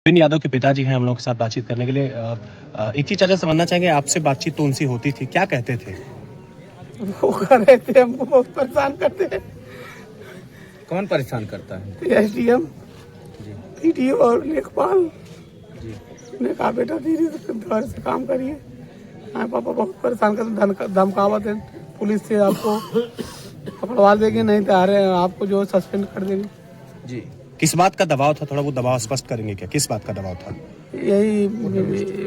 विपिन यादव के पिताजी हैं हम लोग के साथ बातचीत करने के लिए। एक चीज चाचा समझना चाहेंगे, आपसे बातचीत तो उनसे होती थी, क्या कहते थे? वो कर रहे थे, हमको बहुत परेशान करते हैं। कौन परेशान करता है? एसडीएम, जी पीडीओ और लेखपाल जी ने कहा बेटा धीरे से घर से काम करिए। हाँ पापा बहुत परेशान करते, धमकावत है पुलिस से, आपको पकड़वा देंगे, नहीं तो आपको जो सस्पेंड कर देंगे। जी। किस बात का दबाव था? थोड़ा वो दबाव स्पष्ट करेंगे क्या? किस बात का दबाव था? यही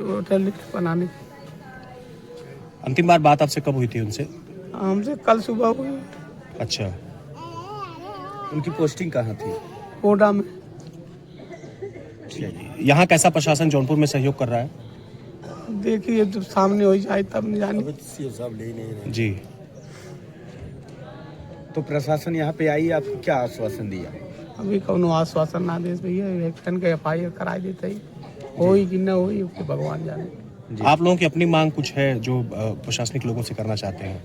होटल लिस्ट बनाने की। अंतिम बार बात आपसे कब हुई थी उनसे? हमसे कल सुबह हुई अच्छा, उनकी पोस्टिंग कहाँ थी? कोटा में। यहाँ कैसा प्रशासन जौनपुर में सहयोग कर रहा है? देखिए जब सामने हो जाए तब नहीं जाने। जी, तो प्रशासन यहाँ पे आई, आपको क्या आश्वासन दिया? अभी कौनो आश्वासन ना दे भैया, एक्शन के FIR करा देते ही होई कि न होई उसको भगवान जाने। आप लोगों की अपनी मांग कुछ है जो प्रशासनिक लोगों से करना चाहते हैं?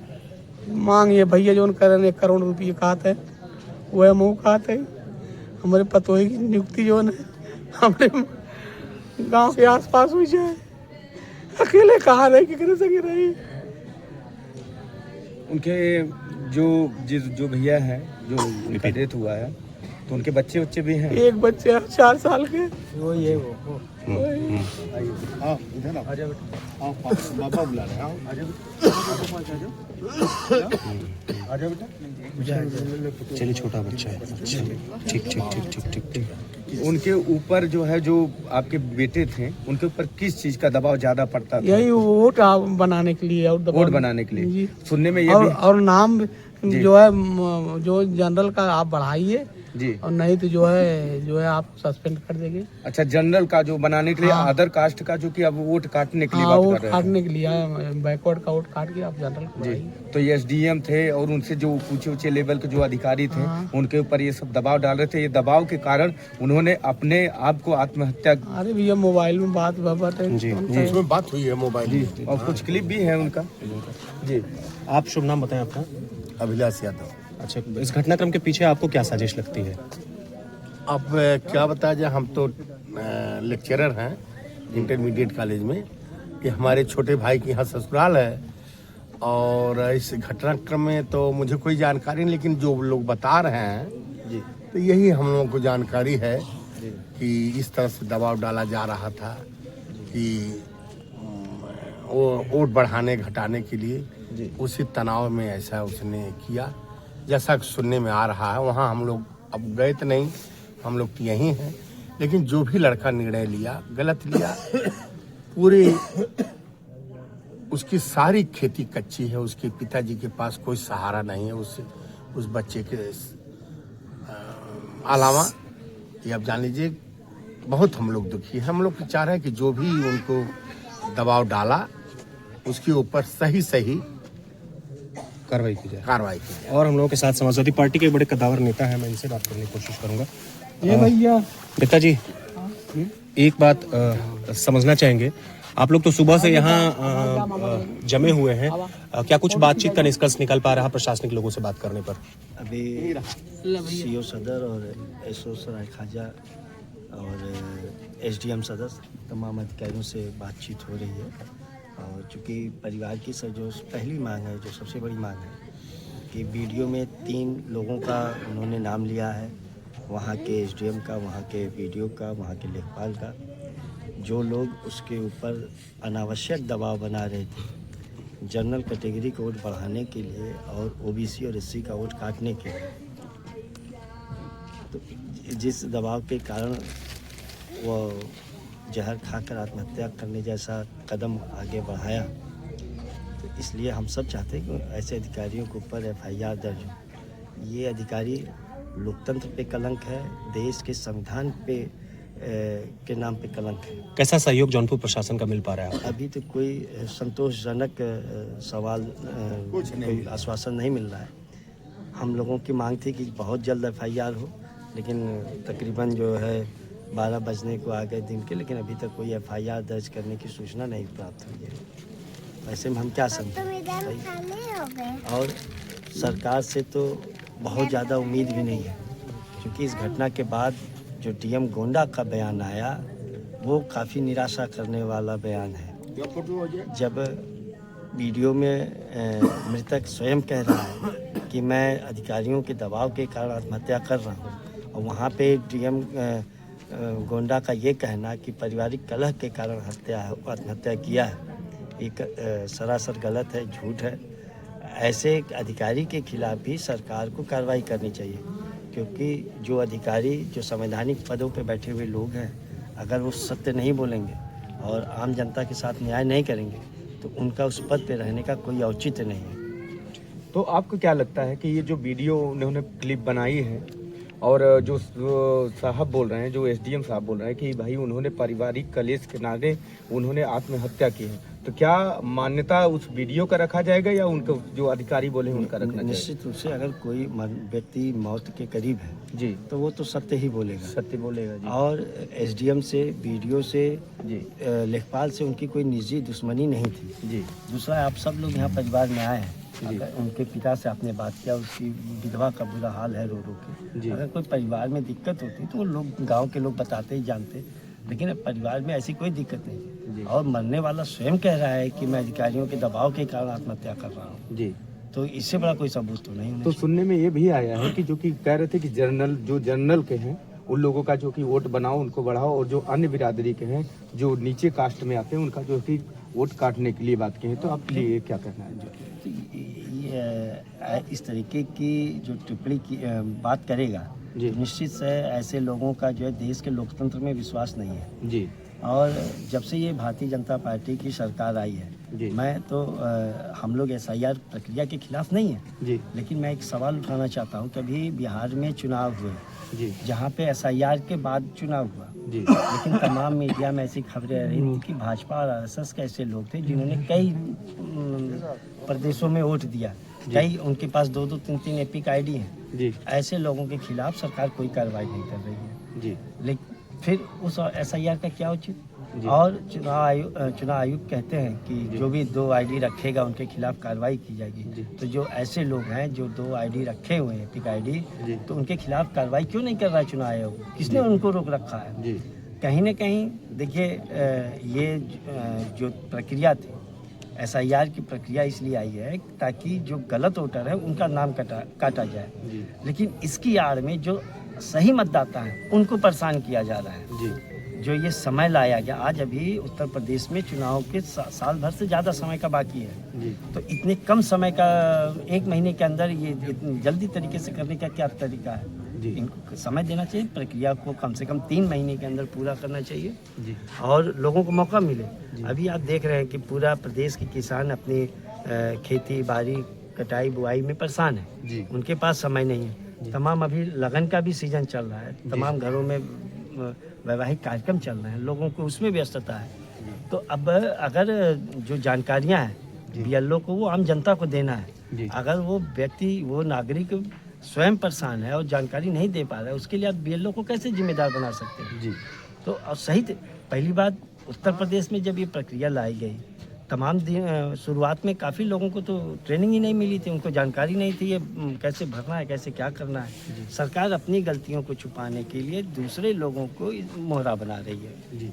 मांग ये भैया जो करें 1 करोड़ रुपये खाते हैं, वह मुँह खाते हैं। हमारे पतोही की नियुक्ति जो है हमारे गांव के आसपास हुई जाए, अकेले कहाँ रहे कि करे सके रही। उनके जो भैया हैं, जो उनका डेथ हुआ है, तो उनके बच्चे भी हैं? एक बच्चे 4 साल के। वो ये वो वही। आओ इधर आओ, आजा बेटा, आओ पापा बुला रहे हैं, आओ आजा बेटा, आजा बेटा। चलिए, छोटा बच्चा है। अच्छा, ठीक ठीक ठीक ठीक ठीक ठीक। उनके ऊपर जो है, जो आपके बेटे थे, उनके ऊपर किस चीज का दबाव ज्यादा पड़ता था? यही वोट बनाने के लिए और वोट बनाने के लिए। जी। सुनने में ये और नाम जो है जो जनरल का आप बढ़ाइए जी, और नहीं तो जो है आप सस्पेंड कर देंगे। अच्छा, जनरल का जो बनाने के लिए, हाँ। अदर कास्ट का जो कि अब वोट काटने के लिए हाँ, बात वोट कर रहे काटने के लिए, बैकवर्ड का वोट काट के आप जनरल को जी। बढ़ाइए। तो ये SDM थे और उनसे जो ऊंचे लेवल के जो अधिकारी थे, हाँ। उनके ऊपर ये सब दबाव डाल रहे थे। ये दबाव के कारण उन्होंने अपने आप को आत्महत्या। अरे भैया मोबाइल में बात है जी, जी। उसमें बात हुई है मोबाइल जी, और कुछ क्लिप भी है उनका। जी, आप शुभ नाम बताएं अपना। अभिलाष यादव। अच्छा, इस घटनाक्रम के पीछे आपको क्या साजिश लगती है? अब क्या बताया जाए, हम तो लेक्चरर हैं इंटरमीडिएट कॉलेज में। ये हमारे छोटे भाई के यहाँ ससुराल है, और इस घटनाक्रम में तो मुझे कोई जानकारी नहीं, लेकिन जो लोग बता रहे हैं जी, तो यही हम लोगों को जानकारी है कि इस तरह से दबाव डाला जा रहा था कि वो वोट बढ़ाने घटाने के लिए। उसी तनाव में ऐसा उसने किया, जैसा सुनने में आ रहा है। वहाँ हम लोग अब गए तो नहीं, हम लोग तो यहीं हैं, लेकिन जो भी लड़का निर्णय लिया गलत लिया। पूरे उसकी सारी खेती कच्ची है, उसके पिताजी के पास कोई सहारा नहीं है उस बच्चे के अलावा। ये आप जान लीजिए, बहुत हम लोग दुखी हैं। हम लोग चाह रहे हैं कि जो भी उनको दबाव डाला उसके ऊपर सही कार्रवाई की जाए। कार्रवाई की जाए। और हम लोगों के साथ समाजवादी पार्टी के बड़े कद्दावर नेता हैं, मैं इनसे बात करने की कोशिश करूंगा। ये भैया पिताजी, एक बात समझना चाहेंगे, आप लोग तो सुबह से यहाँ जमे हुए हैं, क्या कुछ बातचीत का निष्कर्ष निकल पा रहा प्रशासनिक लोगों से बात करने पर? अभी CO सदर और SO सराय खाजा और SDM सदस्य तमाम अधिकारियों से बातचीत हो रही है। और चूँकि परिवार की जो पहली मांग है, जो सबसे बड़ी मांग है कि वीडियो में 3 लोगों का उन्होंने नाम लिया है, वहाँ के SDM का, वहाँ के PDO का, वहाँ के लेखपाल का, जो लोग उसके ऊपर अनावश्यक दबाव बना रहे थे जनरल कैटेगरी का वोट बढ़ाने के लिए और OBC और SC का वोट काटने के लिए। तो जिस दबाव के कारण वो जहर खाकर आत्महत्या करने जैसा कदम आगे बढ़ाया, तो इसलिए हम सब चाहते हैं कि ऐसे अधिकारियों के ऊपर FIR दर्ज हो। ये अधिकारी लोकतंत्र पे कलंक है, देश के संविधान पे के नाम पे कलंक है। कैसा सहयोग जौनपुर प्रशासन का मिल पा रहा है? अभी तो कोई संतोषजनक सवाल कोई आश्वासन नहीं मिल रहा है। हम लोगों की मांग थी कि बहुत जल्द FIR हो, लेकिन तकरीबन जो है 12 बजने को आ गए दिन के, लेकिन अभी तक कोई FIR दर्ज करने की सूचना नहीं प्राप्त हुई है। ऐसे में हम क्या समझें? और सरकार से तो बहुत ज़्यादा उम्मीद भी नहीं है, क्योंकि इस घटना के बाद जो DM गोंडा का बयान आया वो काफ़ी निराशा करने वाला बयान है। जब वीडियो में मृतक स्वयं कह रहा है कि मैं अधिकारियों के दबाव के कारण आत्महत्या कर रहा हूँ, और वहाँ पे डीएम गोंडा का ये कहना कि पारिवारिक कलह के कारण आत्महत्या किया है, एक सरासर गलत है, झूठ है। ऐसे अधिकारी के खिलाफ भी सरकार को कार्रवाई करनी चाहिए, क्योंकि जो अधिकारी जो संवैधानिक पदों पर बैठे हुए लोग हैं, अगर वो सत्य नहीं बोलेंगे और आम जनता के साथ न्याय नहीं करेंगे तो उनका उस पद पे रहने का कोई औचित्य नहीं है। तो आपको क्या लगता है कि ये जो वीडियो उन्होंने क्लिप बनाई है और जो साहब बोल रहे हैं, जो एसडीएम साहब बोल रहे हैं कि भाई उन्होंने पारिवारिक कलेश के नाते उन्होंने आत्महत्या की है, तो क्या मान्यता उस वीडियो का रखा जाएगा या उनका जो अधिकारी बोले उनका रखना चाहिए? निश्चित रूप से अगर कोई व्यक्ति मौत के करीब है जी, तो वो तो सत्य ही बोलेगा, सत्य बोलेगा जी। और एसडीएम से, वीडियो से जी, लेखपाल से उनकी कोई निजी दुश्मनी नहीं थी जी, दूसरा, आप सब लोग यहाँ परिवार में आए हैं, अगर उनके पिता से आपने बात किया, उसकी विधवा का बुरा हाल है रो रो के, अगर कोई परिवार में दिक्कत होती तो वो लोग, गांव के लोग बताते ही जानते, लेकिन परिवार में ऐसी कोई दिक्कत नहीं। और मरने वाला स्वयं कह रहा है कि मैं अधिकारियों के दबाव के कारण आत्महत्या कर रहा हूँ जी, तो इससे बड़ा कोई सबूत तो नहीं होना तो सुनने में ये भी आया है कि जो कि कह रहे थे कि जनरल के हैं उन लोगों का जो कि वोट बनाओ, उनको बढ़ाओ, और जो अन्य बिरादरी के हैं जो नीचे कास्ट में आते हैं उनका जो कि वोट काटने के लिए बात की है। तो आपके लिए क्या कहना है? तो ये इस तरीके की जो टिप्पणी की बात करेगा, निश्चित से ऐसे लोगों का जो है देश के लोकतंत्र में विश्वास नहीं है जी। और जब से ये भारतीय जनता पार्टी की सरकार आई है, मैं तो हम लोग एसआईआर प्रक्रिया के खिलाफ नहीं है जी, लेकिन मैं एक सवाल उठाना चाहता हूँ। कभी बिहार में चुनाव हुए जी, जहाँ पे एसआईआर के बाद चुनाव हुआ जी, लेकिन तमाम मीडिया में ऐसी खबरें आ रही थी कि भाजपा और आरएसएस के ऐसे लोग थे जिन्होंने कई प्रदेशों में वोट दिया, कई उनके पास 2-2, 3-3 एपिक आईडी हैं जी, ऐसे लोगों के खिलाफ सरकार कोई कार्रवाई नहीं कर रही है जी, लेकिन फिर उस एसआईआर का क्या उचित? और चुनाव आयुक्त कहते हैं कि जो भी 2 आईडी रखेगा उनके खिलाफ कार्रवाई की जाएगी। तो जो ऐसे लोग हैं जो 2 आईडी रखे हुए हैं, एपिक आईडी, तो उनके खिलाफ कार्रवाई क्यों नहीं कर रहा है चुनाव आयोग? किसने उनको रोक रखा है? कहीं न कहीं देखिए, ये जो प्रक्रिया थी, एसआईआर की प्रक्रिया इसलिए आई है ताकि जो गलत वोटर है उनका नाम काटा जाए, लेकिन इसकी आड़ में जो सही मतदाता हैं उनको परेशान किया जा रहा है। जो ये समय लाया गया, आज अभी उत्तर प्रदेश में चुनाव के साल भर से ज़्यादा समय का बाकी है, तो इतने कम समय का, 1 महीने के अंदर ये इतनी जल्दी तरीके से करने का क्या तरीका है? इनको समय देना चाहिए, प्रक्रिया को कम से कम 3 महीने के अंदर पूरा करना चाहिए और लोगों को मौका मिले। अभी आप देख रहे हैं कि पूरा प्रदेश के किसान अपनी खेती बाड़ी, कटाई बुआई में परेशान है, उनके पास समय नहीं है। तमाम अभी लगन का भी सीजन चल रहा है, तमाम घरों में वैवाहिक कार्यक्रम चल रहे हैं, लोगों को उसमें व्यस्तता है। तो अब अगर जो जानकारियां हैं बीएलओ को, वो आम जनता को देना है। अगर वो व्यक्ति, वो नागरिक स्वयं परेशान है और जानकारी नहीं दे पा रहा है, उसके लिए आप बीएलओ को कैसे जिम्मेदार बना सकते हैं? तो सही पहली बात, उत्तर प्रदेश में जब ये प्रक्रिया लाई गई, तमाम शुरुआत में काफ़ी लोगों को तो ट्रेनिंग ही नहीं मिली थी, उनको जानकारी नहीं थी ये कैसे भरना है, कैसे क्या करना है। सरकार अपनी गलतियों को छुपाने के लिए दूसरे लोगों को मोहरा बना रही है।